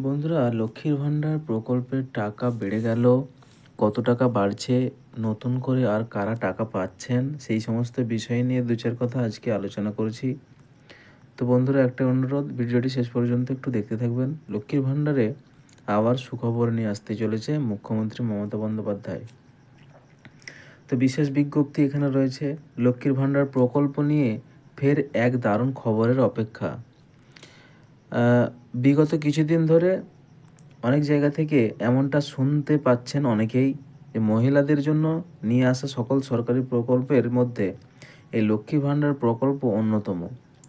বন্ধুরা, লক্ষ্মীর ভাণ্ডার প্রকল্পের টাকা বেড়ে গেল, কত টাকা বাড়ছে, নতুন করে আর কারা টাকা পাচ্ছেন, সেই সমস্ত বিষয় নিয়ে দু চার কথা আজকে আলোচনা করেছি। তো বন্ধুরা, একটা অনুরোধ, ভিডিওটি শেষ পর্যন্ত একটু দেখতে থাকবেন। লক্ষ্মীর ভাণ্ডারে আবার সুখবর নিয়ে আসতে চলেছে মুখ্যমন্ত্রী মমতা বন্দ্যোপাধ্যায়। তো বিশেষ বিজ্ঞপ্তি এখানে রয়েছে। লক্ষ্মীর ভাণ্ডার প্রকল্প নিয়ে ফের এক দারুণ খবরের অপেক্ষা। বিগত কিছুদিন ধরে অনেক জায়গা থেকে এমনটা শুনতে পাচ্ছেন অনেকেই যে মহিলাদের জন্য নিয়ে আসা সকল সরকারি প্রকল্পের মধ্যে এই লক্ষ্মী ভাণ্ডার প্রকল্প অন্যতম।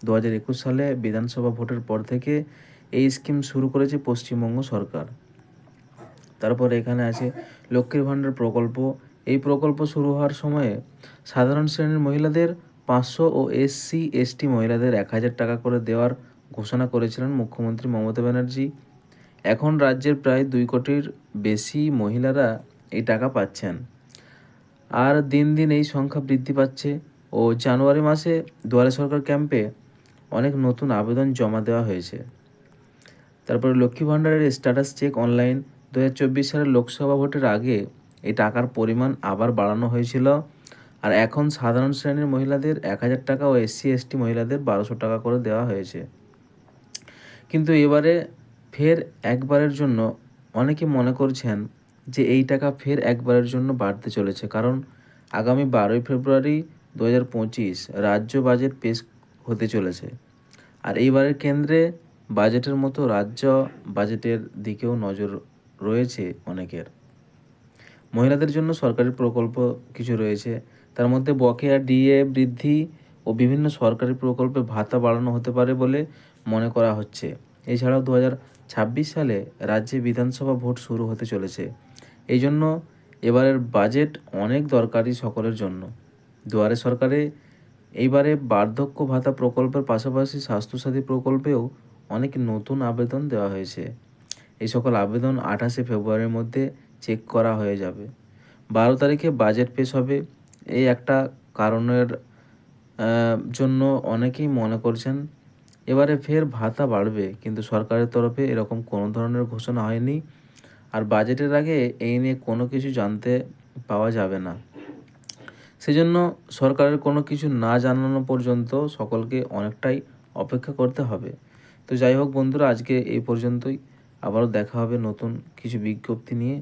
2021 সালে বিধানসভা ভোটের পর থেকে এই স্কিম শুরু করেছে পশ্চিমবঙ্গ সরকার। তারপরে এখানে আছে লক্ষ্মীর ভাণ্ডার প্রকল্প। এই প্রকল্প শুরু হওয়ার সময়ে সাধারণ শ্রেণীর মহিলাদের 500 ও SC/ST মহিলাদের 1000 টাকা করে দেওয়ার ঘোষণা করেছিলেন মুখ্যমন্ত্রী মমতা ব্যানার্জি। এখন রাজ্যের প্রায় 2 কোটির বেশি মহিলারা এই টাকা পাচ্ছেন। আর দিন দিন এই সংখ্যা বৃদ্ধি পাচ্ছে। ও জানুয়ারি মাসে দুয়ারে সরকার ক্যাম্পে অনেক নতুন আবেদন জমা দেওয়া হয়েছে। তারপরে লক্ষ্মী ভাণ্ডারের স্ট্যাটাস চেক অনলাইন। 2024 সালের লোকসভা ভোটের আগে এই টাকার পরিমাণ আবার বাড়ানো হয়েছিল। আর এখন সাধারণ শ্রেণীর মহিলাদের 1000 টাকা ও SC/ST মহিলাদের 1200 টাকা করে দেওয়া হয়েছে। কিন্তু এবারে ফের একবারের জন্য অনেকে মনে করছেন যে এই টাকা ফের একবারের জন্য বাড়তে চলেছে, কারণ আগামী 12ই ফেব্রুয়ারি 2025 রাজ্য বাজেট পেশ হতে চলেছে। আর এইবারের কেন্দ্রে বাজেটের মতো রাজ্য বাজেটের দিকেও নজর রয়েছে অনেকের। মহিলাদের জন্য সরকারি প্রকল্প কিছু রয়েছে, তার মধ্যে বকেয়া ডিএ বৃদ্ধি ও বিভিন্ন সরকারি প্রকল্পে ভাতা বাড়ানো হতে পারে বলে মনে করা হচ্ছে। এছাড়াও 2026 সালে রাজ্যে বিধানসভা ভোট শুরু হতে চলেছে। এই জন্য এবারের বাজেট অনেক দরকারি সকলের জন্য। দুয়ারে সরকারে এইবারে বার্ধক্য ভাতা প্রকল্পের পাশাপাশি স্বাস্থ্যসাথী প্রকল্পেও অনেক নতুন আবেদন দেওয়া হয়েছে। এই সকল আবেদন 28শে ফেব্রুয়ারির মধ্যে চেক করা হয়ে যাবে। 12 তারিখে বাজেট পেশ হবে। এই একটা কারণের জন্য অনেকেই মনে করছেন এবারে ফের ভাতা বাড়বে, কিন্তু সরকারের তরফে এরকম কোনো ধরনের ঘোষণা হয়নি। আর বাজেটের আগে এই নিয়ে কোনো কিছু জানতে পাওয়া যাবে না। সেজন্য সরকারের কোনো কিছু না জানানো পর্যন্ত সকলকে অনেকটাই অপেক্ষা করতে হবে। তো যাই হোক বন্ধুরা, আজকে এই পর্যন্তই। আবারও দেখা হবে নতুন কিছু বিজ্ঞপ্তি নিয়ে।